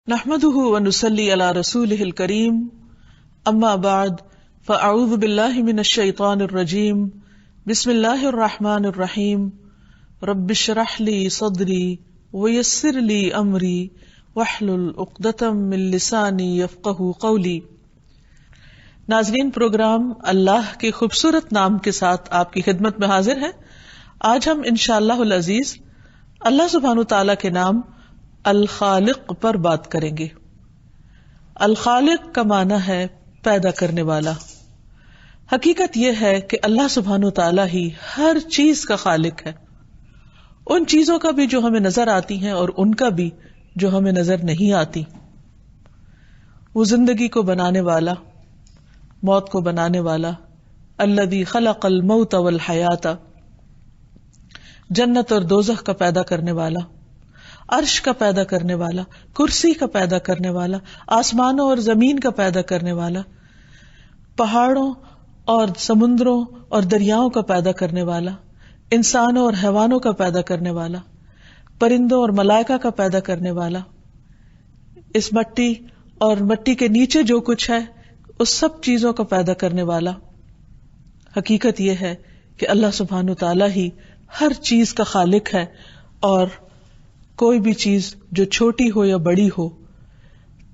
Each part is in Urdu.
نحمده ونصلي على رسوله الكريم اما بعد فاعوذ بالله من الشيطان الرجيم بسم الله الرحمن الرحيم رب اشرح لي صدري ويسر لي امري واحلل عقدة من لساني يفقهوا قولي۔ ناظرین، پروگرام اللہ کے خوبصورت نام کے ساتھ آپ کی خدمت میں حاضر ہے۔ آج ہم انشاءاللہ العزیز اللہ سبحانہ تعالیٰ کے نام الخالق پر بات کریں گے۔ الخالق کا معنی ہے پیدا کرنے والا۔ حقیقت یہ ہے کہ اللہ سبحانہ تعالیٰ ہی ہر چیز کا خالق ہے، ان چیزوں کا بھی جو ہمیں نظر آتی ہیں اور ان کا بھی جو ہمیں نظر نہیں آتی۔ وہ زندگی کو بنانے والا، موت کو بنانے والا، الذی خلق الموت والحیات، جنت اور دوزخ کا پیدا کرنے والا، عرش کا پیدا کرنے والا، کرسی کا پیدا کرنے والا، آسمانوں اور زمین کا پیدا کرنے والا، پہاڑوں اور سمندروں اور دریاؤں کا پیدا کرنے والا، انسانوں اور حیوانوں کا پیدا کرنے والا، پرندوں اور ملائکہ کا پیدا کرنے والا، اس مٹی اور مٹی کے نیچے جو کچھ ہے اس سب چیزوں کا پیدا کرنے والا۔ حقیقت یہ ہے کہ اللہ سبحانہ تعالیٰ ہی ہر چیز کا خالق ہے، اور کوئی بھی چیز جو چھوٹی ہو یا بڑی ہو،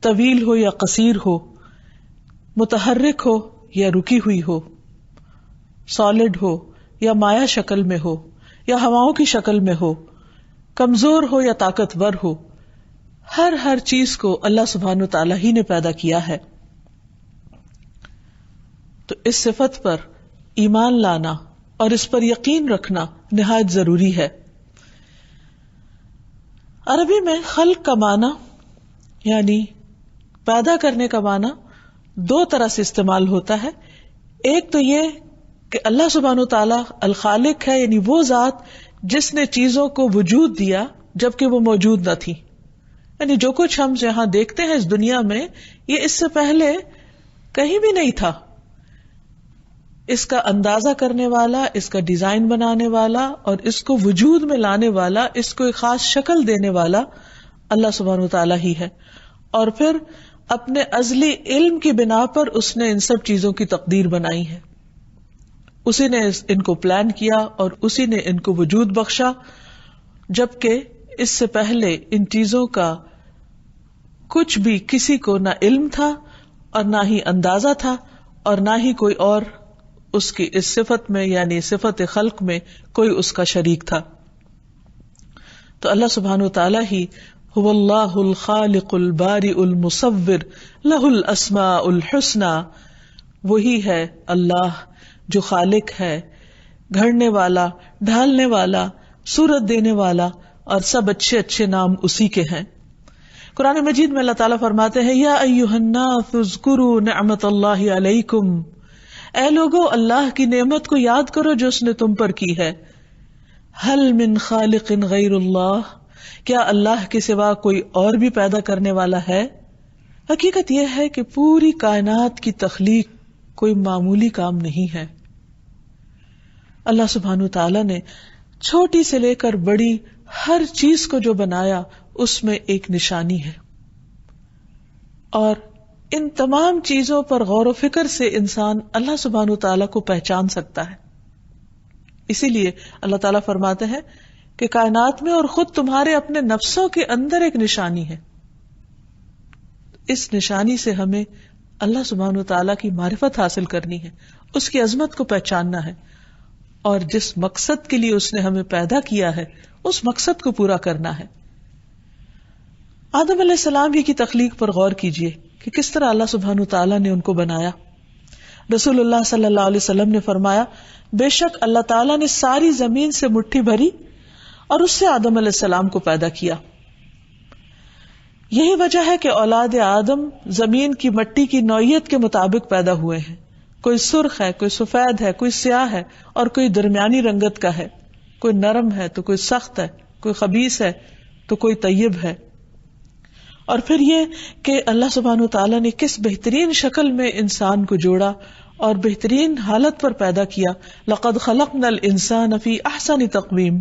طویل ہو یا قصیر ہو، متحرک ہو یا رکی ہوئی ہو، سالڈ ہو یا مائع شکل میں ہو یا ہواؤں کی شکل میں ہو، کمزور ہو یا طاقتور ہو، ہر چیز کو اللہ سبحانہ تعالیٰ ہی نے پیدا کیا ہے۔ تو اس صفت پر ایمان لانا اور اس پر یقین رکھنا نہایت ضروری ہے۔ عربی میں خلق کا معنی یعنی پیدا کرنے کا معنی دو طرح سے استعمال ہوتا ہے۔ ایک تو یہ کہ اللہ سبحانہ تعالیٰ الخالق ہے، یعنی وہ ذات جس نے چیزوں کو وجود دیا جبکہ وہ موجود نہ تھی، یعنی جو کچھ ہم یہاں دیکھتے ہیں اس دنیا میں یہ اس سے پہلے کہیں بھی نہیں تھا۔ اس کا اندازہ کرنے والا، اس کا ڈیزائن بنانے والا اور اس کو وجود میں لانے والا، اس کو ایک خاص شکل دینے والا اللہ سبحانہ تعالیٰ ہی ہے، اور پھر اپنے ازلی علم کی بنا پر اس نے ان سب چیزوں کی تقدیر بنائی ہے۔ اسی نے ان کو پلان کیا اور اسی نے ان کو وجود بخشا، جبکہ اس سے پہلے ان چیزوں کا کچھ بھی کسی کو نہ علم تھا اور نہ ہی اندازہ تھا، اور نہ ہی کوئی اور اس کی اس صفت میں یعنی صفت خلق میں کوئی اس کا شریک تھا۔ تو اللہ سبحانہ تعالیٰ ہی هو اللہ الخالق البارئ المصور لہ الاسماء الحسنى، وہی ہے اللہ جو خالق ہے، گھڑنے والا، ڈھالنے والا، صورت دینے والا، اور سب اچھے اچھے نام اسی کے ہیں۔ قرآن مجید میں اللہ تعالیٰ فرماتے ہیں یا ایھا الناس اذکروا نعمت اللہ علیکم، اے لوگو اللہ کی نعمت کو یاد کرو جو اس نے تم پر کی ہے۔ هل من خالق غیر اللہ، کیا اللہ کے سوا کوئی اور بھی پیدا کرنے والا ہے؟ حقیقت یہ ہے کہ پوری کائنات کی تخلیق کوئی معمولی کام نہیں ہے۔ اللہ سبحانہ تعالیٰ نے چھوٹی سے لے کر بڑی ہر چیز کو جو بنایا اس میں ایک نشانی ہے، اور ان تمام چیزوں پر غور و فکر سے انسان اللہ سبحانہ تعالیٰ کو پہچان سکتا ہے۔ اسی لیے اللہ تعالیٰ فرماتے ہیں کہ کائنات میں اور خود تمہارے اپنے نفسوں کے اندر ایک نشانی ہے۔ اس نشانی سے ہمیں اللہ سبحانہ تعالیٰ کی معرفت حاصل کرنی ہے، اس کی عظمت کو پہچاننا ہے، اور جس مقصد کے لیے اس نے ہمیں پیدا کیا ہے اس مقصد کو پورا کرنا ہے۔ آدم علیہ السلام کی تخلیق پر غور کیجئے کہ کس طرح اللہ سبحانہ تعالیٰ نے ان کو بنایا۔ رسول اللہ صلی اللہ علیہ وسلم نے فرمایا بے شک اللہ تعالیٰ نے ساری زمین سے مٹھی بھری اور اس سے آدم علیہ السلام کو پیدا کیا۔ یہی وجہ ہے کہ اولاد آدم زمین کی مٹی کی نوعیت کے مطابق پیدا ہوئے ہیں، کوئی سرخ ہے، کوئی سفید ہے، کوئی سیاہ ہے اور کوئی درمیانی رنگت کا ہے، کوئی نرم ہے تو کوئی سخت ہے، کوئی خبیث ہے تو کوئی طیب ہے۔ اور پھر یہ کہ اللہ سبحانہ تعالیٰ نے کس بہترین شکل میں انسان کو جوڑا اور بہترین حالت پر پیدا کیا، لقد خلقنا الانسان فی احسن تقویم،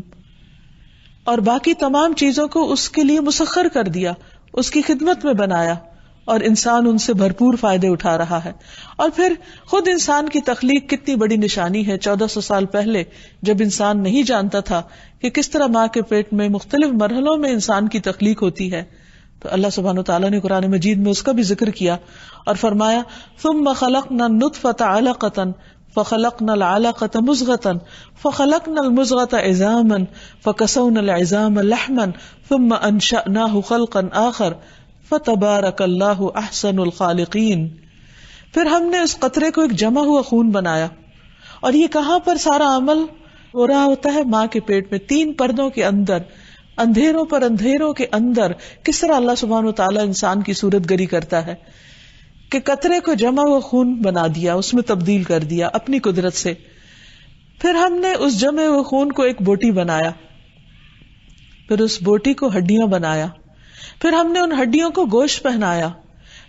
اور باقی تمام چیزوں کو اس کے لیے مسخر کر دیا، اس کی خدمت میں بنایا اور انسان ان سے بھرپور فائدے اٹھا رہا ہے. اور پھر خود انسان کی تخلیق کتنی بڑی نشانی ہے. 1400 سال پہلے جب انسان نہیں جانتا تھا کہ کس طرح ماں کے پیٹ میں مختلف مرحلوں میں انسان کی تخلیق ہوتی ہے، تو اللہ سبحانہ وتعالیٰ نے قرآن مجید میں اس کا بھی ذکر کیا اور فرمایا ثم خلقنا النطفة علقة فخلقنا العلقة مضغة فخلقنا المضغة عظاما فكسونا العظام لحما ثم انشأناه خلقا آخر فتبارک اللہ احسن الخالقین. پھر ہم نے اس قطرے کو ایک جمع ہوا خون بنایا. اور یہ کہاں پر سارا عمل ہو رہا ہوتا ہے؟ ماں کے پیٹ میں 3 پردوں کے اندر، اندھیروں پر اندھیروں کے اندر. کس طرح اللہ سبحانہ وتعالیٰ انسان کی صورت گری کرتا ہے کہ قطرے کو جمع ہوا خون بنا دیا، اس میں تبدیل کر دیا اپنی قدرت سے. پھر ہم نے اس جمع ہوئے خون کو ایک بوٹی بنایا، پھر اس بوٹی کو ہڈیاں بنایا، پھر ہم نے ان ہڈیوں کو گوشت پہنایا،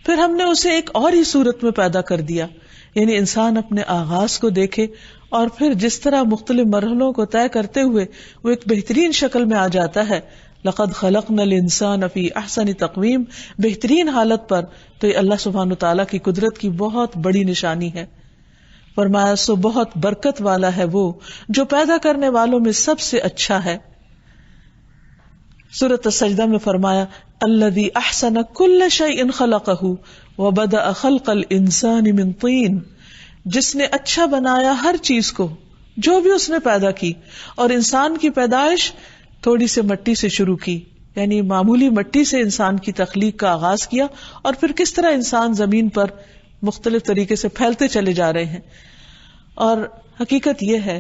پھر ہم نے اسے ایک اور ہی صورت میں پیدا کر دیا. یعنی انسان اپنے آغاز کو دیکھے اور پھر جس طرح مختلف مرحلوں کو طے کرتے ہوئے وہ ایک بہترین شکل میں آ جاتا ہے. لقد خلقنا الانسان فی احسن تقویم، بہترین حالت پر. تو یہ اللہ سبحانہ تعالیٰ کی قدرت کی بہت بڑی نشانی ہے. فرمایا سو بہت برکت والا ہے وہ جو پیدا کرنے والوں میں سب سے اچھا ہے. سورۃ السجدہ میں فرمایا الذی احسن کل شیء خلقہ وبدأ خلق الانسان من طین، جس نے اچھا بنایا ہر چیز کو جو بھی اس نے پیدا کی، اور انسان کی پیدائش تھوڑی سے مٹی سے شروع کی. یعنی معمولی مٹی سے انسان کی تخلیق کا آغاز کیا اور پھر کس طرح انسان زمین پر مختلف طریقے سے پھیلتے چلے جا رہے ہیں. اور حقیقت یہ ہے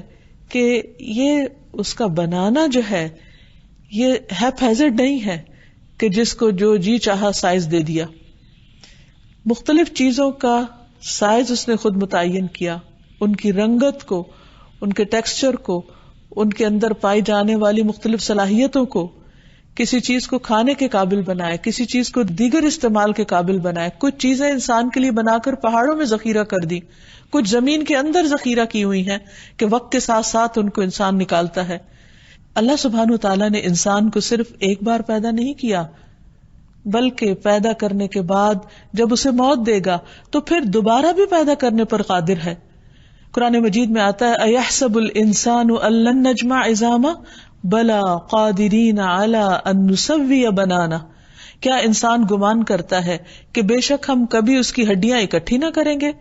کہ یہ اس کا بنانا جو ہے یہ ہیپیزڈ نہیں ہے کہ جس کو جو جی چاہا سائز دے دیا. مختلف چیزوں کا سائز اس نے خود متعین کیا، ان کی رنگت کو، ان کے ٹیکسچر کو، ان کے اندر پائی جانے والی مختلف صلاحیتوں کو. کسی چیز کو کھانے کے قابل بنائے، کسی چیز کو دیگر استعمال کے قابل بنائے. کچھ چیزیں انسان کے لیے بنا کر پہاڑوں میں ذخیرہ کر دی، کچھ زمین کے اندر ذخیرہ کی ہوئی ہیں کہ وقت کے ساتھ ساتھ ان کو انسان نکالتا ہے. اللہ سبحانہ وتعالیٰ نے انسان کو صرف ایک بار پیدا نہیں کیا، بلکہ پیدا کرنے کے بعد جب اسے موت دے گا تو پھر دوبارہ بھی پیدا کرنے پر قادر ہے. قرآن مجید میں آتا ہے اَيَحْسَبُ الْإِنسَانُ أَن لَّن نَّجْمَعَ عِظَامَهُ بَلَىٰ قَادِرِينَ عَلَىٰ أَن نُّسَوِّيَ بَنَانَهُ، کیا انسان گمان کرتا ہے کہ بے شک ہم کبھی اس کی ہڈیاں اکٹھی نہ کریں گے؟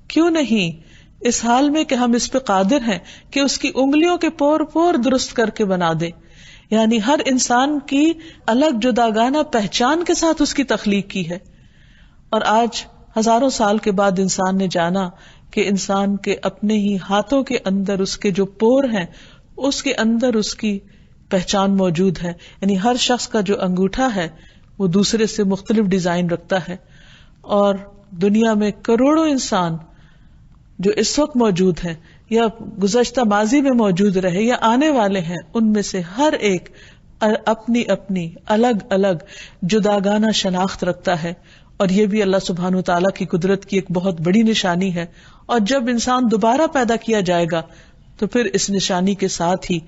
کیوں نہیں، اس حال میں کہ ہم اس پہ قادر ہیں کہ اس کی انگلیوں کے پور پور درست کر کے بنا دیں. یعنی ہر انسان کی الگ جداگانہ پہچان کے ساتھ اس کی تخلیق کی ہے. اور آج ہزاروں سال کے بعد انسان نے جانا کہ انسان کے اپنے ہی ہاتھوں کے اندر اس کے جو پور ہیں اس کے اندر اس کی پہچان موجود ہے. یعنی ہر شخص کا جو انگوٹھا ہے وہ دوسرے سے مختلف ڈیزائن رکھتا ہے. اور دنیا میں کروڑوں انسان جو اس وقت موجود ہیں یا گزشتہ ماضی میں موجود رہے یا آنے والے ہیں، ان میں سے ہر ایک اپنی اپنی الگ الگ جداگانہ شناخت رکھتا ہے. اور یہ بھی اللہ سبحانہ وتعالیٰ کی قدرت کی ایک بہت بڑی نشانی ہے. اور جب انسان دوبارہ پیدا کیا جائے گا تو پھر اس نشانی کے ساتھ ہی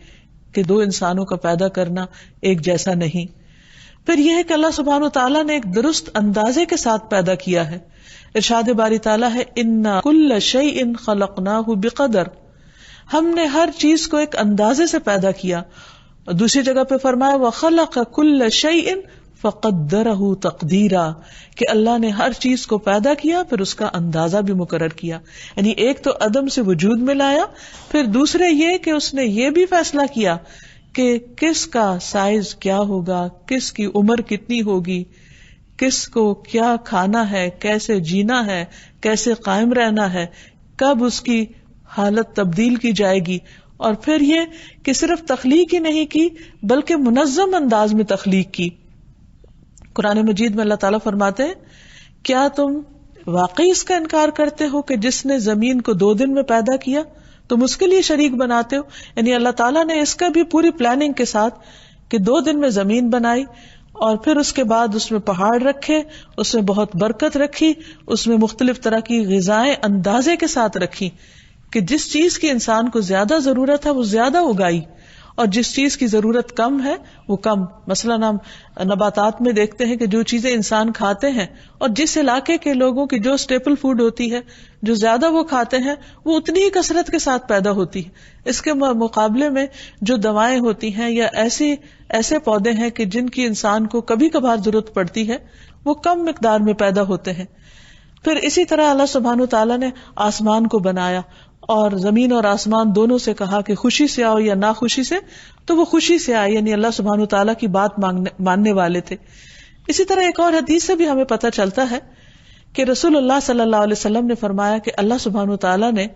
کہ 2 انسانوں کا پیدا کرنا ایک جیسا نہیں. پھر یہ ہے کہ اللہ سبحانہ وتعالیٰ نے ایک درست اندازے کے ساتھ پیدا کیا ہے. ارشاد باری تعالیٰ ہے اِنَّا كُلَّ شَيْءٍ خَلَقْنَاهُ بِقَدَرٍ، ہم نے ہر چیز کو ایک اندازے سے پیدا کیا. اور دوسری جگہ پہ فرمایا وَخَلَقَ كُلَّ شَيْءٍ فَقَدَّرَهُ تَقْدِيرًا، کہ اللہ نے ہر چیز کو پیدا کیا پھر اس کا اندازہ بھی مقرر کیا. یعنی ایک تو عدم سے وجود میں لایا، پھر دوسرے یہ کہ اس نے یہ بھی فیصلہ کیا کہ کس کا سائز کیا ہوگا، کس کی عمر کتنی ہوگی، کس کو کیا کھانا ہے، کیسے جینا ہے، کیسے قائم رہنا ہے، کب اس کی حالت تبدیل کی جائے گی. اور پھر یہ کہ صرف تخلیق ہی نہیں کی بلکہ منظم انداز میں تخلیق کی. قرآن مجید میں اللہ تعالیٰ فرماتے ہیں کیا تم واقعی اس کا انکار کرتے ہو کہ جس نے زمین کو 2 دن میں پیدا کیا تم اس کے لیے شریک بناتے ہو. یعنی اللہ تعالیٰ نے اس کا بھی پوری پلاننگ کے ساتھ کہ 2 دن میں زمین بنائی اور پھر اس کے بعد اس میں پہاڑ رکھے، اس میں بہت برکت رکھی، اس میں مختلف طرح کی غذائیں اندازے کے ساتھ رکھی کہ جس چیز کی انسان کو زیادہ ضرورت ہے وہ زیادہ اگائی، اور جس چیز کی ضرورت کم ہے وہ کم. مثلاً ہم نباتات میں دیکھتے ہیں کہ جو چیزیں انسان کھاتے ہیں اور جس علاقے کے لوگوں کی جو اسٹیپل فوڈ ہوتی ہے جو زیادہ وہ کھاتے ہیں وہ اتنی ہی کثرت کے ساتھ پیدا ہوتی ہے. اس کے مقابلے میں جو دوائیں ہوتی ہیں یا ایسے پودے ہیں کہ جن کی انسان کو کبھی کبھار ضرورت پڑتی ہے وہ کم مقدار میں پیدا ہوتے ہیں. پھر اسی طرح اللہ سبحانہ وتعالیٰ نے آسمان کو بنایا اور زمین اور آسمان دونوں سے کہا کہ خوشی سے آؤ یا ناخوشی سے, تو وہ خوشی سے آئے, یعنی اللہ سبحانہ وتعالیٰ کی بات ماننے والے تھے. اسی طرح ایک اور حدیث سے بھی ہمیں پتہ چلتا ہے کہ رسول اللہ صلی اللہ علیہ وسلم نے فرمایا کہ اللہ سبحانہ وتعالیٰ نے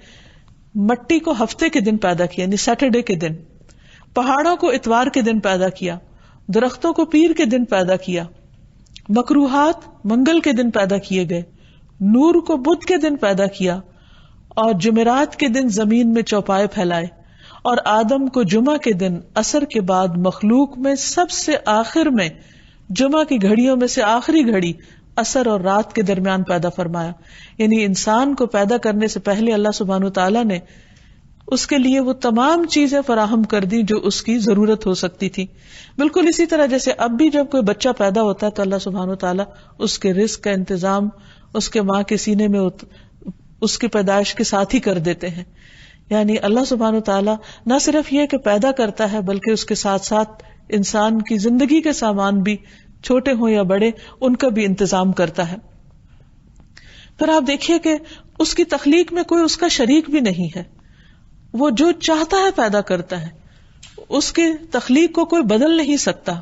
مٹی کو ہفتے کے دن پیدا کیا, یعنی سیٹرڈے کے دن, پہاڑوں کو اتوار کے دن پیدا کیا, درختوں کو پیر کے دن پیدا کیا, مکروہات منگل کے دن پیدا کیے گئے, نور کو بدھ کے دن پیدا کیا, اور جمعرات کے دن زمین میں چوپائے پھیلائے, اور آدم کو جمعہ کے دن عصر کے بعد مخلوق میں سب سے آخر میں جمعہ کی گھڑیوں میں سے آخری گھڑی عصر اور رات کے درمیان پیدا فرمایا. یعنی انسان کو پیدا کرنے سے پہلے اللہ سبحانہ وتعالیٰ نے اس کے لیے وہ تمام چیزیں فراہم کر دی جو اس کی ضرورت ہو سکتی تھی. بالکل اسی طرح جیسے اب بھی جب کوئی بچہ پیدا ہوتا ہے تو اللہ سبحانہ وتعالیٰ اس کے رزق کا انتظام اس کے ماں کے سینے میں اس کی پیدائش کے ساتھ ہی کر دیتے ہیں. یعنی اللہ سبحانہ وتعالیٰ نہ صرف یہ کہ پیدا کرتا ہے بلکہ اس کے ساتھ ساتھ انسان کی زندگی کے سامان بھی, چھوٹے ہوں یا بڑے, ان کا بھی انتظام کرتا ہے. پھر آپ دیکھیے کہ اس کی تخلیق میں کوئی اس کا شریک بھی نہیں ہے, وہ جو چاہتا ہے پیدا کرتا ہے, اس کی تخلیق کو کوئی بدل نہیں سکتا,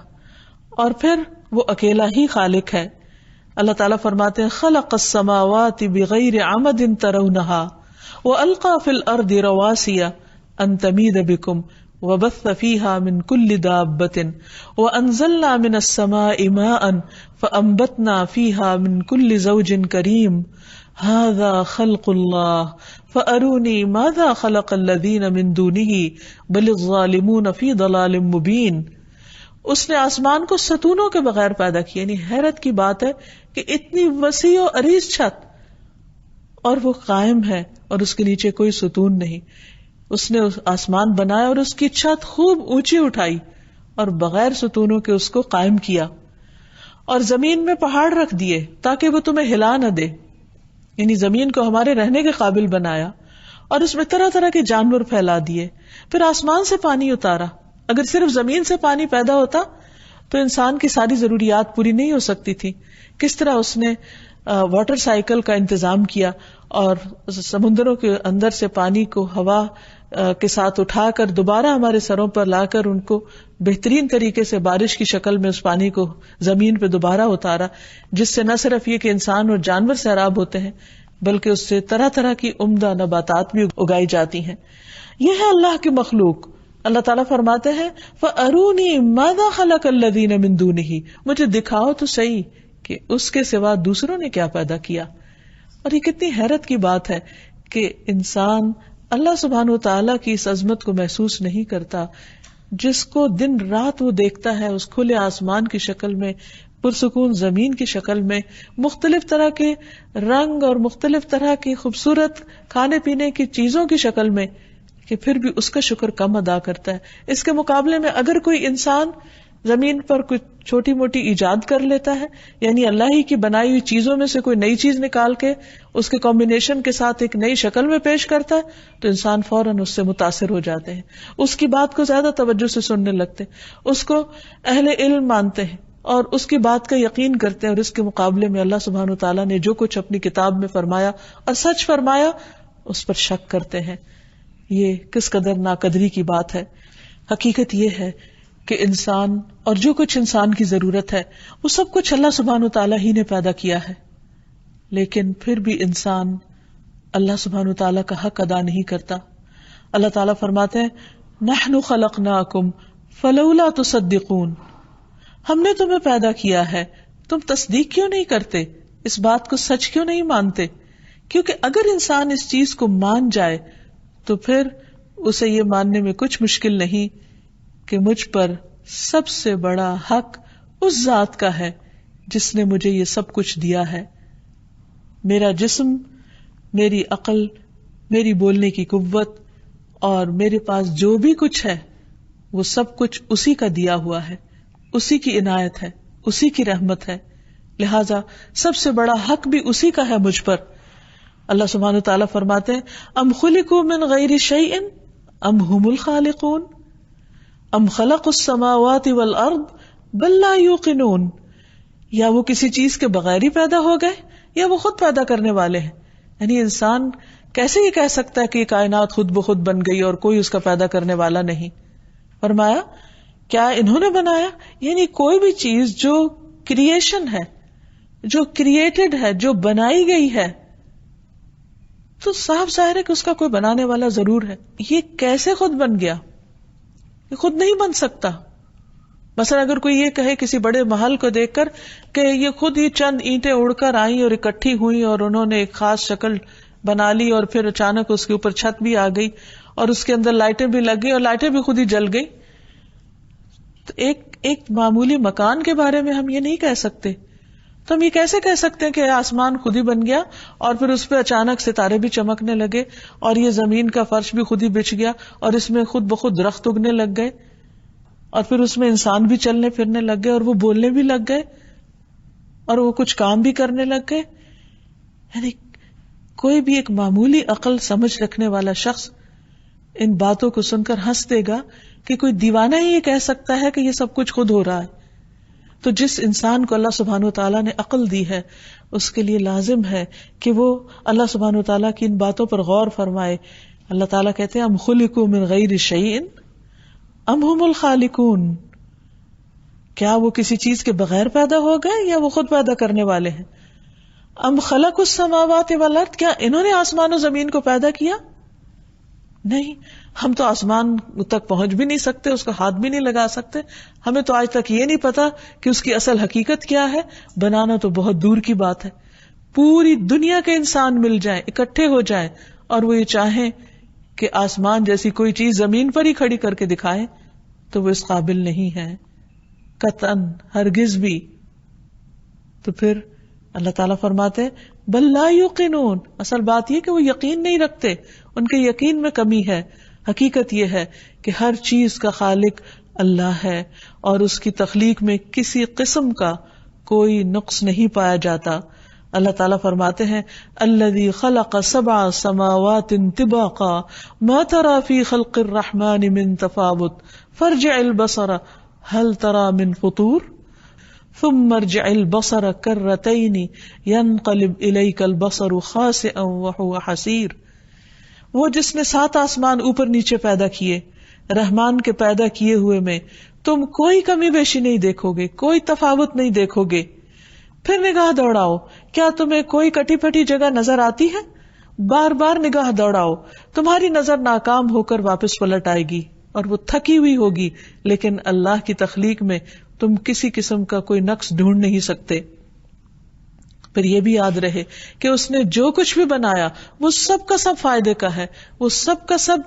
اور پھر وہ اکیلا ہی خالق ہے. اللہ تعالیٰ فرماتے ہیں خلق السماوات بغیر عمد ترونها والقى في الارض رواسي ان تميد بكم وبث فيها من كل دابة وانزلنا من السماء ماء فانبتنا فيها من كل زوج كريم هذا خلق الله فاروني ماذا خلق الذين من دونه بل الظالمون في ضلال مبين. اس نے آسمان کو ستونوں کے بغیر پیدا کیا. یعنی حیرت کی بات ہے کہ اتنی وسیع و عریض چھت اور وہ قائم ہے اور اس کے نیچے کوئی ستون نہیں. اس نے آسمان بنایا اور اس کی چھت خوب اونچی اٹھائی اور بغیر ستونوں کے اس کو قائم کیا, اور زمین میں پہاڑ رکھ دیے تاکہ وہ تمہیں ہلا نہ دے. یعنی زمین کو ہمارے رہنے کے قابل بنایا اور اس میں طرح طرح کے جانور پھیلا دیے. پھر آسمان سے پانی اتارا. اگر صرف زمین سے پانی پیدا ہوتا تو انسان کی ساری ضروریات پوری نہیں ہو سکتی تھی. کس طرح اس نے واٹر سائیکل کا انتظام کیا اور سمندروں کے اندر سے پانی کو ہوا کے ساتھ اٹھا کر دوبارہ ہمارے سروں پر لا کر ان کو بہترین طریقے سے بارش کی شکل میں اس پانی کو زمین پہ دوبارہ اتارا, جس سے نہ صرف یہ کہ انسان اور جانور سیراب ہوتے ہیں بلکہ اس سے طرح طرح کی عمدہ نباتات بھی اگائی جاتی ہیں. یہ ہے اللہ کی مخلوق. اللہ تعالیٰ فرماتے ہیں فَأَرُونِي مَاذَا خَلَقَ الَّذِينَ مِن دُونِهِ, مجھے دکھاؤ تو صحیح کہ اس کے سوا دوسروں نے کیا پیدا کیا. اور یہ کتنی حیرت کی بات ہے کہ انسان اللہ سبحانہ وتعالیٰ کی اس عظمت کو محسوس نہیں کرتا, جس کو دن رات وہ دیکھتا ہے اس کھلے آسمان کی شکل میں, پرسکون زمین کی شکل میں, مختلف طرح کے رنگ اور مختلف طرح کی خوبصورت کھانے پینے کی چیزوں کی شکل میں, کہ پھر بھی اس کا شکر کم ادا کرتا ہے. اس کے مقابلے میں اگر کوئی انسان زمین پر کچھ چھوٹی موٹی ایجاد کر لیتا ہے, یعنی اللہ ہی کی بنائی ہوئی چیزوں میں سے کوئی نئی چیز نکال کے اس کے کمبینیشن کے ساتھ ایک نئی شکل میں پیش کرتا ہے, تو انسان فوراً اس سے متاثر ہو جاتے ہیں, اس کی بات کو زیادہ توجہ سے سننے لگتے ہیں, اس کو اہل علم مانتے ہیں اور اس کی بات کا یقین کرتے ہیں. اور اس کے مقابلے میں اللہ سبحانہ وتعالیٰ نے جو کچھ اپنی کتاب میں فرمایا اور سچ فرمایا اس پر شک کرتے ہیں. یہ کس قدر ناقدری کی بات ہے. حقیقت یہ ہے کہ انسان اور جو کچھ انسان کی ضرورت ہے وہ سب کچھ اللہ سبحانہ وتعالیٰ ہی نے پیدا کیا ہے, لیکن پھر بھی انسان اللہ سبحانہ وتعالیٰ کا حق ادا نہیں کرتا. اللہ تعالیٰ فرماتے ہیں نحن خلقناکم فلولا تصدقون, ہم نے تمہیں پیدا کیا ہے, تم تصدیق کیوں نہیں کرتے, اس بات کو سچ کیوں نہیں مانتے. کیونکہ اگر انسان اس چیز کو مان جائے تو پھر اسے یہ ماننے میں کچھ مشکل نہیں کہ مجھ پر سب سے بڑا حق اس ذات کا ہے جس نے مجھے یہ سب کچھ دیا ہے. میرا جسم, میری عقل, میری بولنے کی قوت اور میرے پاس جو بھی کچھ ہے وہ سب کچھ اسی کا دیا ہوا ہے، اسی کی عنایت ہے، اسی کی رحمت ہے، لہذا سب سے بڑا حق بھی اسی کا ہے مجھ پر۔ اللہ سبحانہ تعالیٰ فرماتے ہیں ام خلقوا من غیر شیء ام هم الخالقون ام خلقوا السماوات والارض بل لا یوقنون، یا وہ کسی چیز کے بغیر ہی پیدا ہو گئے یا وہ خود پیدا کرنے والے ہیں۔ یعنی انسان کیسے یہ کہہ سکتا ہے کہ یہ کائنات خود بخود بن گئی اور کوئی اس کا پیدا کرنے والا نہیں؟ فرمایا کیا انہوں نے بنایا؟ یعنی کوئی بھی چیز جو کریشن ہے، جو کریٹڈ ہے، جو بنائی گئی ہے، تو صاف ظاہر ہے کہ اس کا کوئی بنانے والا ضرور ہے۔ یہ کیسے خود بن گیا؟ یہ خود نہیں بن سکتا۔ مثلا اگر کوئی یہ کہے کسی بڑے محل کو دیکھ کر کہ یہ خود ہی چند اینٹیں اڑ کر آئیں اور اکٹھی ہوئیں اور انہوں نے ایک خاص شکل بنا لی اور پھر اچانک اس کے اوپر چھت بھی آ گئی اور اس کے اندر لائٹیں بھی لگ گئی اور لائٹیں بھی خود ہی جل گئی، تو ایک معمولی مکان کے بارے میں ہم یہ نہیں کہہ سکتے۔ تو ہم یہ کیسے کہہ سکتے ہیں کہ آسمان خود ہی بن گیا اور پھر اس پہ اچانک ستارے بھی چمکنے لگے اور یہ زمین کا فرش بھی خود ہی بچھ گیا اور اس میں خود بخود درخت اگنے لگ گئے اور پھر اس میں انسان بھی چلنے پھرنے لگ گئے اور وہ بولنے بھی لگ گئے اور وہ کچھ کام بھی کرنے لگ گئے؟ یعنی کوئی بھی ایک معمولی عقل سمجھ رکھنے والا شخص ان باتوں کو سن کر ہنس دے گا کہ کوئی دیوانہ ہی یہ کہہ سکتا ہے کہ یہ سب کچھ خود ہو رہا ہے۔ تو جس انسان کو اللہ سبحانہ وتعالیٰ نے عقل دی ہے اس کے لیے لازم ہے کہ وہ اللہ سبحانہ وتعالیٰ کی ان باتوں پر غور فرمائے۔ اللہ تعالیٰ کہتے ہیں ام خلقوا من غیر شیء ام هم الخالقون، کیا وہ کسی چیز کے بغیر پیدا ہو گئے یا وہ خود پیدا کرنے والے ہیں؟ ام خلقوا السماوات والارض، کیا انہوں نے آسمان و زمین کو پیدا کیا؟ نہیں، ہم تو آسمان تک پہنچ بھی نہیں سکتے، اس کا ہاتھ بھی نہیں لگا سکتے، ہمیں تو آج تک یہ نہیں پتا کہ اس کی اصل حقیقت کیا ہے۔ بنانا تو بہت دور کی بات ہے۔ پوری دنیا کے انسان مل جائیں، اکٹھے ہو جائیں اور وہ یہ چاہیں کہ آسمان جیسی کوئی چیز زمین پر ہی کھڑی کر کے دکھائیں تو وہ اس قابل نہیں ہے قطعاً، ہرگز بھی۔ تو پھر اللہ تعالیٰ فرماتے ہیں بل لا یوقنون، اصل بات یہ کہ وہ یقین نہیں رکھتے، ان کے یقین میں کمی ہے۔ حقیقت یہ ہے کہ ہر چیز کا خالق اللہ ہے اور اس کی تخلیق میں کسی قسم کا کوئی نقص نہیں پایا جاتا۔ اللہ تعالیٰ فرماتے ہیں الذی خلق 7 سماوات طباقا ما ترى في خلق الرحمن من تفاوت فارجع البصر هل ترى من فطور ثم ارجع البصر كرتين ينقلب اليك البصر خاسئا وهو حسير۔ وہ جس نے 7 آسمان اوپر نیچے پیدا کیے، رحمان کے پیدا کیے ہوئے میں تم کوئی کمی بیشی نہیں دیکھو گے، کوئی تفاوت نہیں دیکھو گے۔ پھر نگاہ دوڑاؤ، کیا تمہیں کوئی کٹی پھٹی جگہ نظر آتی ہے؟ بار بار نگاہ دوڑاؤ، تمہاری نظر ناکام ہو کر واپس پلٹ آئے گی اور وہ تھکی ہوئی ہوگی، لیکن اللہ کی تخلیق میں تم کسی قسم کا کوئی نقص ڈھونڈ نہیں سکتے۔ پھر یہ بھی یاد رہے کہ اس نے جو کچھ بھی بنایا وہ سب کا سب فائدے کا ہے، وہ سب کا سب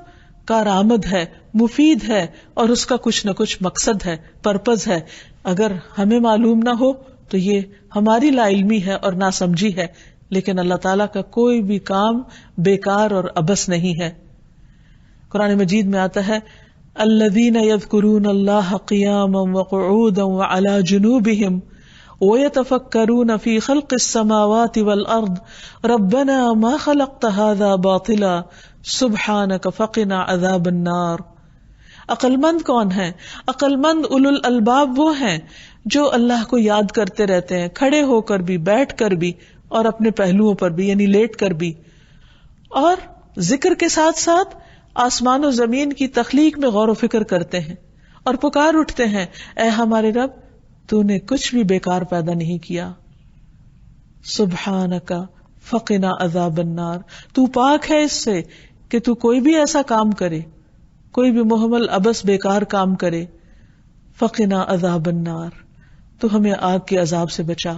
کارآمد ہے، مفید ہے اور اس کا کچھ نہ کچھ مقصد ہے، پرپز ہے۔ اگر ہمیں معلوم نہ ہو تو یہ ہماری لا علمی ہے اور ناسمجھی ہے، لیکن اللہ تعالیٰ کا کوئی بھی کام بیکار اور عبث نہیں ہے۔ قرآن مجید میں آتا ہے الذین یذکرون اللہ قیاما وقعودا وعلی جنوبہم وَيَتَفَكَّرُونَ فِي خَلْقِ السَّمَاوَاتِ وَالْأَرْضِ رَبَّنَا مَا خَلَقْتَ هَذَا بَاطِلًا سُبْحَانَكَ فَقِنَا عَذَابَ النَّارِ۔ عقل مند کون ہے؟ عقل مند اولو الالباب وہ ہیں جو اللہ کو یاد کرتے رہتے ہیں، کھڑے ہو کر بھی، بیٹھ کر بھی اور اپنے پہلوؤں پر بھی، یعنی لیٹ کر بھی، اور ذکر کے ساتھ ساتھ آسمان و زمین کی تخلیق میں غور و فکر کرتے ہیں اور پکار اٹھتے ہیں اے ہمارے رب، تو نے کچھ بھی بیکار پیدا نہیں کیا۔ سبحانک فقنا عذاب النار، تو پاک ہے اس سے کہ تو کوئی بھی ایسا کام کرے، کوئی بھی محمل عبث بیکار کام کرے۔ فقنا عذاب النار، تو ہمیں آگ کے عذاب سے بچا،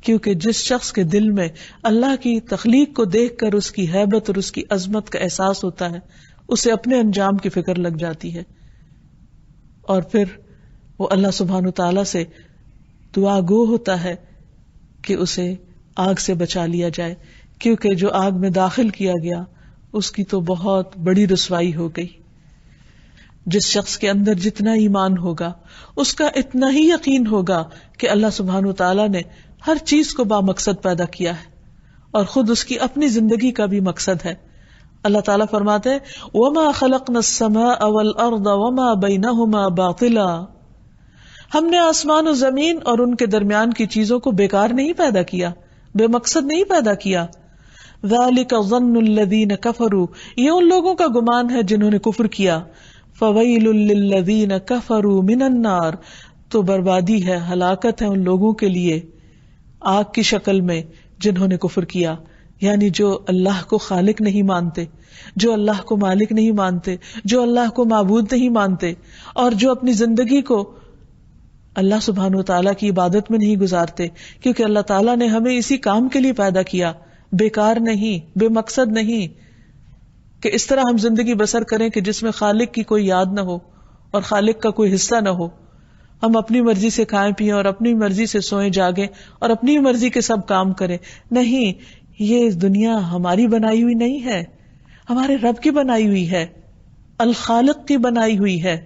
کیونکہ جس شخص کے دل میں اللہ کی تخلیق کو دیکھ کر اس کی ہیبت اور اس کی عظمت کا احساس ہوتا ہے، اسے اپنے انجام کی فکر لگ جاتی ہے، اور پھر وہ اللہ سبحانہ تعالیٰ سے دعا گو ہوتا ہے کہ اسے آگ سے بچا لیا جائے، کیونکہ جو آگ میں داخل کیا گیا اس کی تو بہت بڑی رسوائی ہو گئی۔ جس شخص کے اندر جتنا ایمان ہوگا اس کا اتنا ہی یقین ہوگا کہ اللہ سبحانہ وتعالی نے ہر چیز کو بامقصد پیدا کیا ہے اور خود اس کی اپنی زندگی کا بھی مقصد ہے. اللہ تعالیٰ فرماتے ہیں وَمَا خَلَقْنَا السَّمَاءَ وَالْأَرْضَ وَمَا بَيْنَهُمَا بَاطِلًا، ہم نے آسمان و زمین اور ان کے درمیان کی چیزوں کو بیکار نہیں پیدا کیا، بے مقصد نہیں پیدا کیا. ذَلِكَ ظَنُّ الَّذِينَ كَفَرُوا، یہ ان لوگوں کا گمان ہے جنہوں نے کفر کیا. فَوَيْلٌ لِّلَّذِينَ كَفَرُوا مِنَ النَّارِ، تو بربادی ہے، ہلاکت ہے ان لوگوں کے لیے آگ کی شکل میں جنہوں نے کفر کیا، یعنی جو اللہ کو خالق نہیں مانتے، جو اللہ کو مالک نہیں مانتے، جو اللہ کو معبود نہیں مانتے، اور جو اپنی زندگی کو اللہ سبحانہ وتعالیٰ کی عبادت میں نہیں گزارتے، کیونکہ اللہ تعالیٰ نے ہمیں اسی کام کے لیے پیدا کیا، بیکار نہیں، بے مقصد نہیں کہ اس طرح ہم زندگی بسر کریں کہ جس میں خالق کی کوئی یاد نہ ہو اور خالق کا کوئی حصہ نہ ہو. ہم اپنی مرضی سے کھائیں پیئیں اور اپنی مرضی سے سوئیں جاگیں اور اپنی مرضی کے سب کام کریں. نہیں، یہ دنیا ہماری بنائی ہوئی نہیں ہے، ہمارے رب کی بنائی ہوئی ہے، الخالق کی بنائی ہوئی ہے.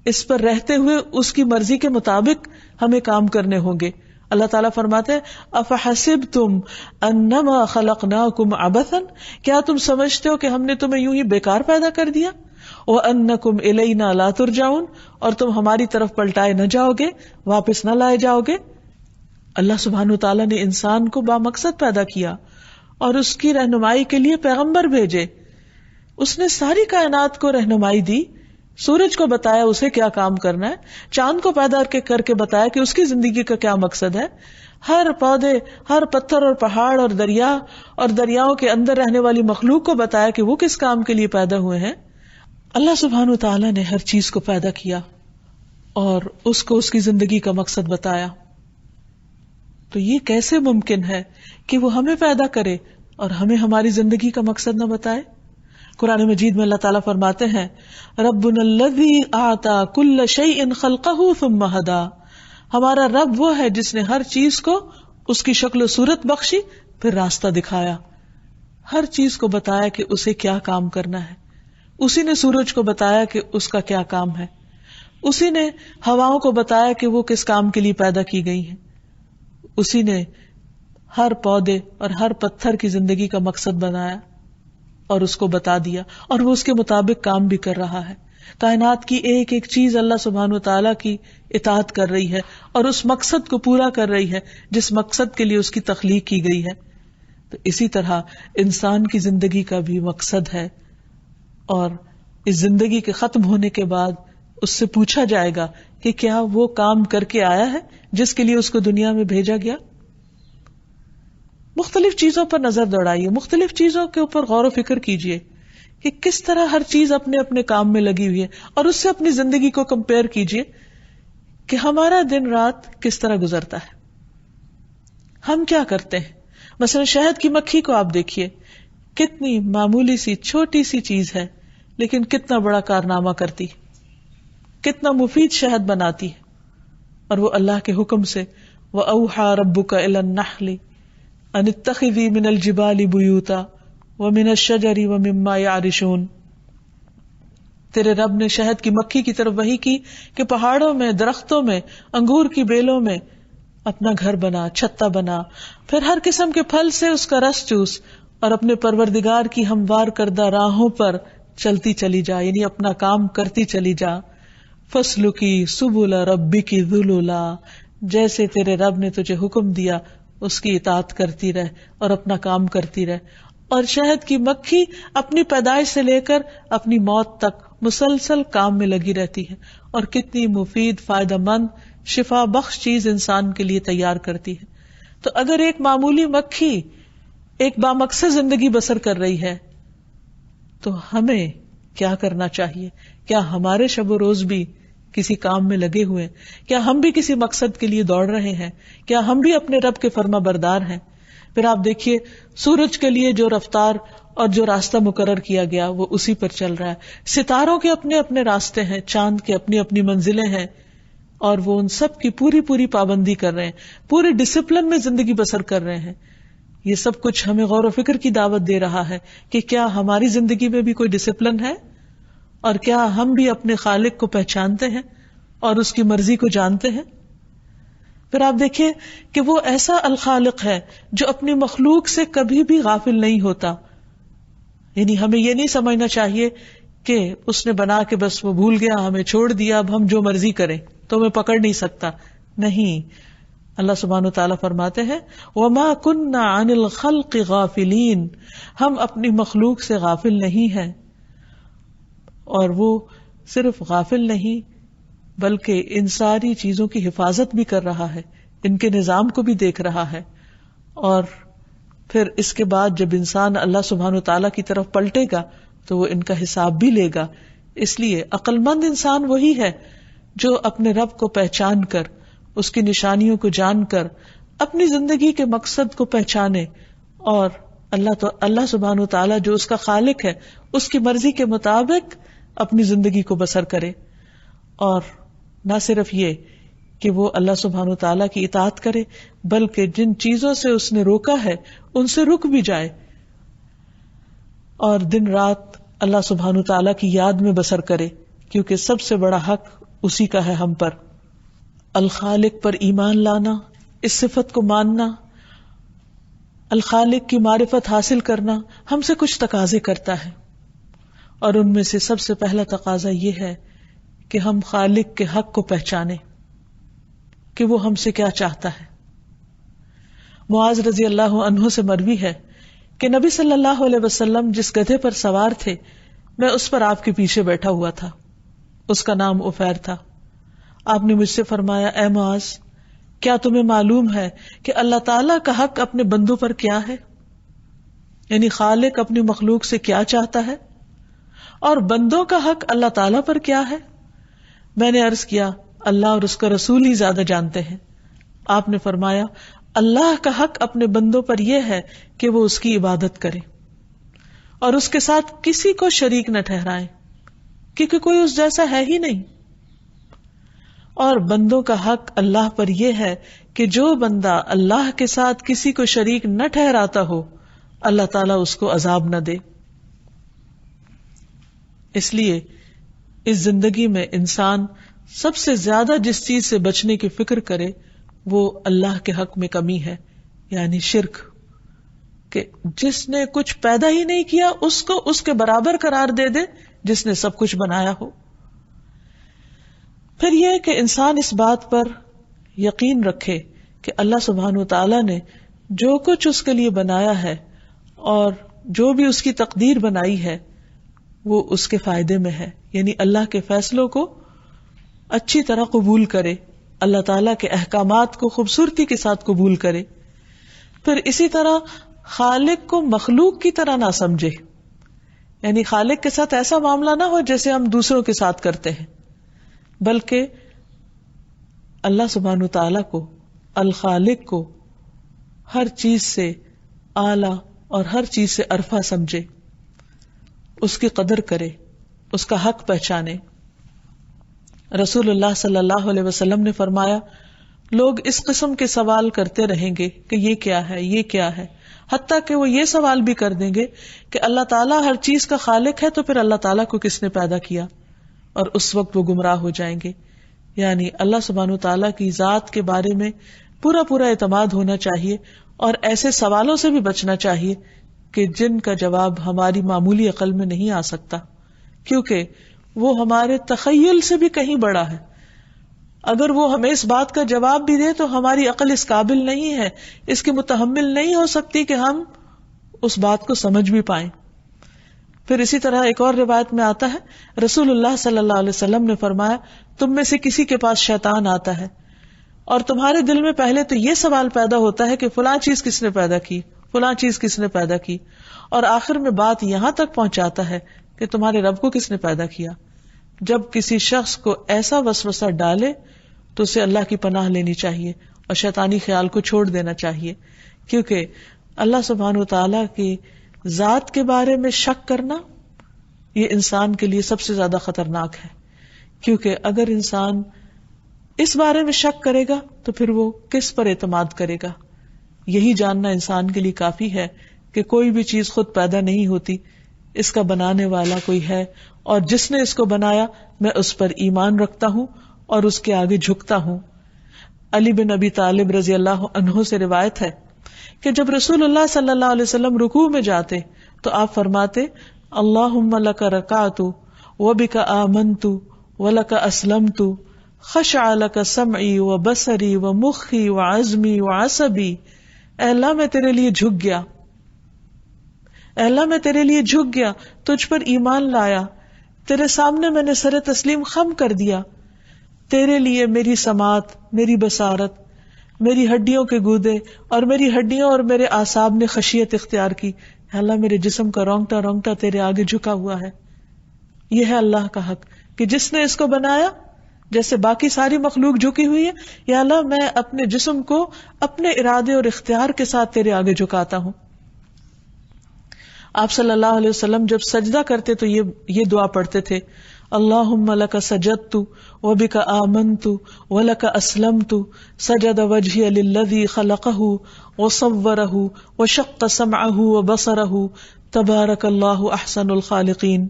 اس پر رہتے ہوئے اس کی مرضی کے مطابق ہمیں کام کرنے ہوں گے. اللہ تعالیٰ فرماتے ہیں افحسبتم انما خلقناکم عبثا، کیا تم سمجھتے ہو کہ ہم نے تمہیں یوں ہی بیکار پیدا کر دیا؟ وانکم الینا لا ترجعون، اور تم ہماری طرف پلٹائے نہ جاؤ گے، واپس نہ لائے جاؤ گے. اللہ سبحانہ وتعالیٰ نے انسان کو بامقصد پیدا کیا اور اس کی رہنمائی کے لیے پیغمبر بھیجے. اس نے ساری کائنات کو رہنمائی دی، سورج کو بتایا اسے کیا کام کرنا ہے، چاند کو پیدا کر کے بتایا کہ اس کی زندگی کا کیا مقصد ہے، ہر پودے، ہر پتھر اور پہاڑ اور دریا اور دریاؤں کے اندر رہنے والی مخلوق کو بتایا کہ وہ کس کام کے لیے پیدا ہوئے ہیں. اللہ سبحانہ وتعالیٰ نے ہر چیز کو پیدا کیا اور اس کو اس کی زندگی کا مقصد بتایا. تو یہ کیسے ممکن ہے کہ وہ ہمیں پیدا کرے اور ہمیں ہماری زندگی کا مقصد نہ بتائے؟ قرآن مجید میں اللہ تعالیٰ فرماتے ہیں ربنا الذی اعطی کل شیء خلقہ ثم ہدی، ہمارا رب وہ ہے جس نے ہر چیز کو اس کی شکل و صورت بخشی پھر راستہ دکھایا، ہر چیز کو بتایا کہ اسے کیا کام کرنا ہے. اسی نے سورج کو بتایا کہ اس کا کیا کام ہے، اسی نے ہواؤں کو بتایا کہ وہ کس کام کے لیے پیدا کی گئی ہیں، اسی نے ہر پودے اور ہر پتھر کی زندگی کا مقصد بنایا اور اس کو بتا دیا، اور وہ اس کے مطابق کام بھی کر رہا ہے. کائنات کی ایک ایک چیز اللہ سبحانہ وتعالیٰ کی اطاعت کر رہی ہے اور اس مقصد کو پورا کر رہی ہے جس مقصد کے لیے اس کی تخلیق کی گئی ہے. تو اسی طرح انسان کی زندگی کا بھی مقصد ہے، اور اس زندگی کے ختم ہونے کے بعد اس سے پوچھا جائے گا کہ کیا وہ کام کر کے آیا ہے جس کے لیے اس کو دنیا میں بھیجا گیا. مختلف چیزوں پر نظر دوڑائیے، مختلف چیزوں کے اوپر غور و فکر کیجیے کہ کس طرح ہر چیز اپنے اپنے کام میں لگی ہوئی ہے، اور اس سے اپنی زندگی کو کمپیئر کیجیے کہ ہمارا دن رات کس طرح گزرتا ہے، ہم کیا کرتے ہیں. مثلا شہد کی مکھی کو آپ دیکھیے، کتنی معمولی سی چھوٹی سی چیز ہے لیکن کتنا بڑا کارنامہ کرتی، کتنا مفید شہد بناتی ہے، اور وہ اللہ کے حکم سے وَأَوْحَى رَبُّكَ إِلَى النَّحْلِ أَنِ اتَّخِذِي مِنَ الْجِبَالِ بُيُوتًا وَمِنَ الشَّجَرِ وَمِمَّا يَعْرِشُونَ. تیرے رب نے شہد کی مکھی کی طرف وحی کی کہ پہاڑوں میں، درختوں میں، انگور کی بیلوں میں اپنا گھر بنا، چھتا بنا، پھر ہر قسم کے پھل سے اس کا رس چوس اور اپنے پروردگار کی ہموار کردہ راہوں پر چلتی چلی جا، یعنی اپنا کام کرتی چلی جا. فَاسْلُكِي سُبُلَ رَبِّكِ ذُلُلًا، جیسے تیرے رب نے تجھے حکم دیا اس کی اطاعت کرتی رہ اور اپنا کام کرتی رہ. اور شہد کی مکھی اپنی پیدائش سے لے کر اپنی موت تک مسلسل کام میں لگی رہتی ہے، اور کتنی مفید، فائدہ مند، شفا بخش چیز انسان کے لیے تیار کرتی ہے. تو اگر ایک معمولی مکھی ایک بامقصد زندگی بسر کر رہی ہے تو ہمیں کیا کرنا چاہیے؟ کیا ہمارے شب و روز بھی کسی کام میں لگے ہوئے ہیں؟ کیا ہم بھی کسی مقصد کے لیے دوڑ رہے ہیں؟ کیا ہم بھی اپنے رب کے فرما بردار ہیں؟ پھر آپ دیکھیے سورج کے لیے جو رفتار اور جو راستہ مقرر کیا گیا وہ اسی پر چل رہا ہے. ستاروں کے اپنے اپنے راستے ہیں، چاند کے اپنی اپنی منزلیں ہیں، اور وہ ان سب کی پوری پوری پابندی کر رہے ہیں، پورے ڈسپلن میں زندگی بسر کر رہے ہیں. یہ سب کچھ ہمیں غور و فکر کی دعوت دے رہا ہے کہ کیا ہماری زندگی میں بھی کوئی ڈسپلن ہے، اور کیا ہم بھی اپنے خالق کو پہچانتے ہیں اور اس کی مرضی کو جانتے ہیں؟ پھر آپ دیکھیے کہ وہ ایسا الخالق ہے جو اپنی مخلوق سے کبھی بھی غافل نہیں ہوتا. یعنی ہمیں یہ نہیں سمجھنا چاہیے کہ اس نے بنا کے بس وہ بھول گیا، ہمیں چھوڑ دیا، اب ہم جو مرضی کریں تو ہمیں پکڑ نہیں سکتا. نہیں، اللہ سبحانہ و تعالیٰ فرماتے ہیں وَمَا كُنَّا عَنِ الْخَلْقِ غَافِلِينَ، ہم اپنی مخلوق سے غافل نہیں ہیں. اور وہ صرف غافل نہیں بلکہ ان ساری چیزوں کی حفاظت بھی کر رہا ہے، ان کے نظام کو بھی دیکھ رہا ہے. اور پھر اس کے بعد جب انسان اللہ سبحانہ و تعالیٰ کی طرف پلٹے گا تو وہ ان کا حساب بھی لے گا. اس لیے عقل مند انسان وہی ہے جو اپنے رب کو پہچان کر، اس کی نشانیوں کو جان کر اپنی زندگی کے مقصد کو پہچانے اور اللہ سبحانہ و تعالیٰ جو اس کا خالق ہے اس کی مرضی کے مطابق اپنی زندگی کو بسر کرے. اور نہ صرف یہ کہ وہ اللہ سبحانہ و تعالیٰ کی اطاعت کرے بلکہ جن چیزوں سے اس نے روکا ہے ان سے رک بھی جائے اور دن رات اللہ سبحانہ و تعالیٰ کی یاد میں بسر کرے، کیونکہ سب سے بڑا حق اسی کا ہے ہم پر. الخالق پر ایمان لانا، اس صفت کو ماننا، الخالق کی معرفت حاصل کرنا ہم سے کچھ تقاضے کرتا ہے، اور ان میں سے سب سے پہلا تقاضا یہ ہے کہ ہم خالق کے حق کو پہچانیں کہ وہ ہم سے کیا چاہتا ہے. معاذ رضی اللہ عنہ سے مروی ہے کہ نبی صلی اللہ علیہ وسلم جس گدھے پر سوار تھے میں اس پر آپ کے پیچھے بیٹھا ہوا تھا. اس کا نام عفیر تھا. آپ نے مجھ سے فرمایا اے معاذ، کیا تمہیں معلوم ہے کہ اللہ تعالیٰ کا حق اپنے بندوں پر کیا ہے؟ یعنی خالق اپنی مخلوق سے کیا چاہتا ہے اور بندوں کا حق اللہ تعالیٰ پر کیا ہے؟ میں نے عرض کیا اللہ اور اس کا رسول ہی زیادہ جانتے ہیں. آپ نے فرمایا اللہ کا حق اپنے بندوں پر یہ ہے کہ وہ اس کی عبادت کرے اور اس کے ساتھ کسی کو شریک نہ ٹھہرائیں، کیونکہ کوئی اس جیسا ہے ہی نہیں. اور بندوں کا حق اللہ پر یہ ہے کہ جو بندہ اللہ کے ساتھ کسی کو شریک نہ ٹھہراتا ہو اللہ تعالیٰ اس کو عذاب نہ دے. اس لیے اس زندگی میں انسان سب سے زیادہ جس چیز سے بچنے کی فکر کرے وہ اللہ کے حق میں کمی ہے، یعنی شرک، کہ جس نے کچھ پیدا ہی نہیں کیا اس کو اس کے برابر قرار دے دے جس نے سب کچھ بنایا ہو. پھر یہ کہ انسان اس بات پر یقین رکھے کہ اللہ سبحانہ وتعالیٰ نے جو کچھ اس کے لیے بنایا ہے اور جو بھی اس کی تقدیر بنائی ہے وہ اس کے فائدے میں ہے، یعنی اللہ کے فیصلوں کو اچھی طرح قبول کرے، اللہ تعالیٰ کے احکامات کو خوبصورتی کے ساتھ قبول کرے. پھر اسی طرح خالق کو مخلوق کی طرح نہ سمجھے، یعنی خالق کے ساتھ ایسا معاملہ نہ ہو جیسے ہم دوسروں کے ساتھ کرتے ہیں، بلکہ اللہ سبحانہ تعالیٰ کو، الخالق کو ہر چیز سے اعلیٰ اور ہر چیز سے ارفع سمجھے، اس کی قدر کرے، اس کا حق پہچانے. رسول اللہ صلی اللہ علیہ وسلم نے فرمایا لوگ اس قسم کے سوال کرتے رہیں گے کہ یہ کیا ہے، یہ کیا ہے، حتیٰ کہ وہ یہ سوال بھی کر دیں گے کہ اللہ تعالیٰ ہر چیز کا خالق ہے تو پھر اللہ تعالیٰ کو کس نے پیدا کیا، اور اس وقت وہ گمراہ ہو جائیں گے. یعنی اللہ سبحانہ تعالیٰ کی ذات کے بارے میں پورا پورا اعتماد ہونا چاہیے اور ایسے سوالوں سے بھی بچنا چاہیے کہ جن کا جواب ہماری معمولی عقل میں نہیں آ سکتا، کیونکہ وہ ہمارے تخیل سے بھی کہیں بڑا ہے. اگر وہ ہمیں اس بات کا جواب بھی دے تو ہماری عقل اس قابل نہیں ہے، اس کی متحمل نہیں ہو سکتی کہ ہم اس بات کو سمجھ بھی پائیں. پھر اسی طرح ایک اور روایت میں آتا ہے رسول اللہ صلی اللہ علیہ وسلم نے فرمایا تم میں سے کسی کے پاس شیطان آتا ہے اور تمہارے دل میں پہلے تو یہ سوال پیدا ہوتا ہے کہ فلاں چیز کس نے پیدا کی، فلاں چیز کس نے پیدا کی، اور آخر میں بات یہاں تک پہنچاتا ہے کہ تمہارے رب کو کس نے پیدا کیا. جب کسی شخص کو ایسا وسوسہ ڈالے تو اسے اللہ کی پناہ لینی چاہیے اور شیطانی خیال کو چھوڑ دینا چاہیے، کیونکہ اللہ سبحانہ وتعالیٰ کی ذات کے بارے میں شک کرنا یہ انسان کے لیے سب سے زیادہ خطرناک ہے. کیونکہ اگر انسان اس بارے میں شک کرے گا تو پھر وہ کس پر اعتماد کرے گا. یہی جاننا انسان کے لیے کافی ہے کہ کوئی بھی چیز خود پیدا نہیں ہوتی، اس کا بنانے والا کوئی ہے، اور جس نے اس کو بنایا میں اس پر ایمان رکھتا ہوں اور اس کے آگے جھکتا ہوں. علی بن ابی طالب رضی اللہ عنہ سے روایت ہے کہ جب رسول اللہ صلی اللہ علیہ وسلم رکوع میں جاتے تو آپ فرماتے اللہم لک رکعت وبک آمنت ولک اسلمت خشع لک سمعی وبصری ومخی وعزمی وعصبی. اے اللہ میں تیرے لیے جھک گیا، اے اللہ میں تیرے لیے جھک گیا، تجھ پر ایمان لایا، تیرے سامنے میں نے سر تسلیم خم کر دیا، تیرے لیے میری سماعت، میری بصارت، میری ہڈیوں کے گودے اور میری ہڈیوں اور میرے اعصاب نے خشیت اختیار کی. اے اللہ میرے جسم کا رونگٹا رونگٹا تیرے آگے جھکا ہوا ہے. یہ ہے اللہ کا حق کہ جس نے اس کو بنایا، جیسے باقی ساری مخلوق جھکی ہوئی ہے، یا اللہ میں اپنے جسم کو اپنے ارادے اور اختیار کے ساتھ تیرے آگے جھکاتا ہوں. آپ صلی اللہ علیہ وسلم جب سجدہ کرتے تو یہ دعا پڑھتے تھے اللہم لک سجدت وبک آمنت ولک اسلمت سجد وجہی للذی خلقہ وصورہ وشق سمعہ وبصرہ تبارک اللہ احسن الخالقین.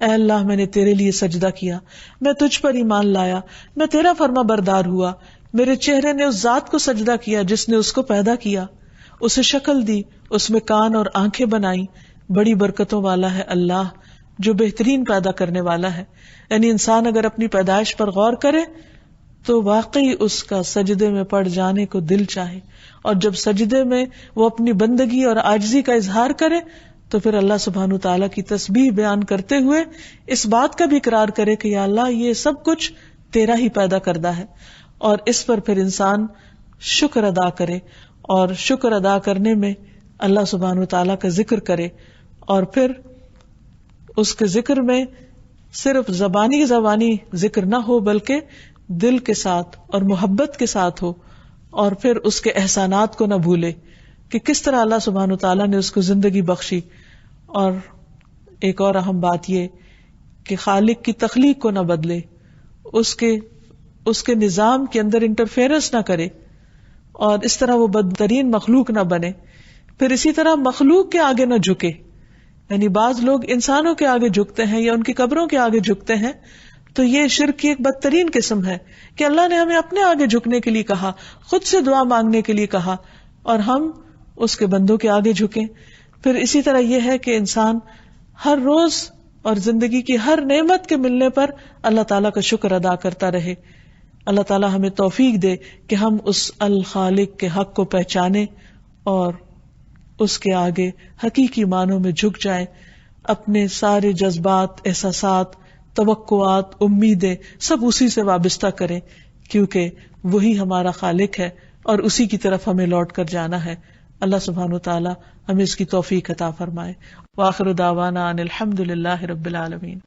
اے اللہ میں نے تیرے لیے سجدہ کیا، میں تجھ پر ایمان لایا، میں تیرا فرما بردار ہوا، میرے چہرے نے اس ذات کو سجدہ کیا جس نے اس کو پیدا کیا، اسے شکل دی، اس میں کان اور آنکھیں بنائی. بڑی برکتوں والا ہے اللہ جو بہترین پیدا کرنے والا ہے. یعنی انسان اگر اپنی پیدائش پر غور کرے تو واقعی اس کا سجدے میں پڑ جانے کو دل چاہے، اور جب سجدے میں وہ اپنی بندگی اور عاجزی کا اظہار کرے تو پھر اللہ سبحانہ تعالیٰ کی تسبیح بیان کرتے ہوئے اس بات کا بھی اقرار کرے کہ یا اللہ یہ سب کچھ تیرا ہی پیدا کردہ ہے. اور اس پر پھر انسان شکر ادا کرے، اور شکر ادا کرنے میں اللہ سبحانہ تعالیٰ کا ذکر کرے، اور پھر اس کے ذکر میں صرف زبانی ذکر نہ ہو بلکہ دل کے ساتھ اور محبت کے ساتھ ہو، اور پھر اس کے احسانات کو نہ بھولے کہ کس طرح اللہ سبحانہ تعالیٰ نے اس کو زندگی بخشی. اور ایک اور اہم بات یہ کہ خالق کی تخلیق کو نہ بدلے، اس کے نظام کے اندر انٹرفیئرنس نہ کرے، اور اس طرح وہ بدترین مخلوق نہ بنے. پھر اسی طرح مخلوق کے آگے نہ جھکے. یعنی بعض لوگ انسانوں کے آگے جھکتے ہیں یا ان کی قبروں کے آگے جھکتے ہیں، تو یہ شرک کی ایک بدترین قسم ہے کہ اللہ نے ہمیں اپنے آگے جھکنے کے لیے کہا، خود سے دعا مانگنے کے لیے کہا، اور ہم اس کے بندوں کے آگے جھکیں. پھر اسی طرح یہ ہے کہ انسان ہر روز اور زندگی کی ہر نعمت کے ملنے پر اللہ تعالیٰ کا شکر ادا کرتا رہے. اللہ تعالیٰ ہمیں توفیق دے کہ ہم اس الخالق کے حق کو پہچانیں اور اس کے آگے حقیقی معنوں میں جھک جائیں، اپنے سارے جذبات، احساسات، توقعات، امیدیں سب اسی سے وابستہ کریں، کیونکہ وہی ہمارا خالق ہے اور اسی کی طرف ہمیں لوٹ کر جانا ہے. اللہ سبحانہ وتعالی ہمیں اس کی توفیق عطا فرمائے. وآخر دعوانا ان الحمد للہ رب العالمین.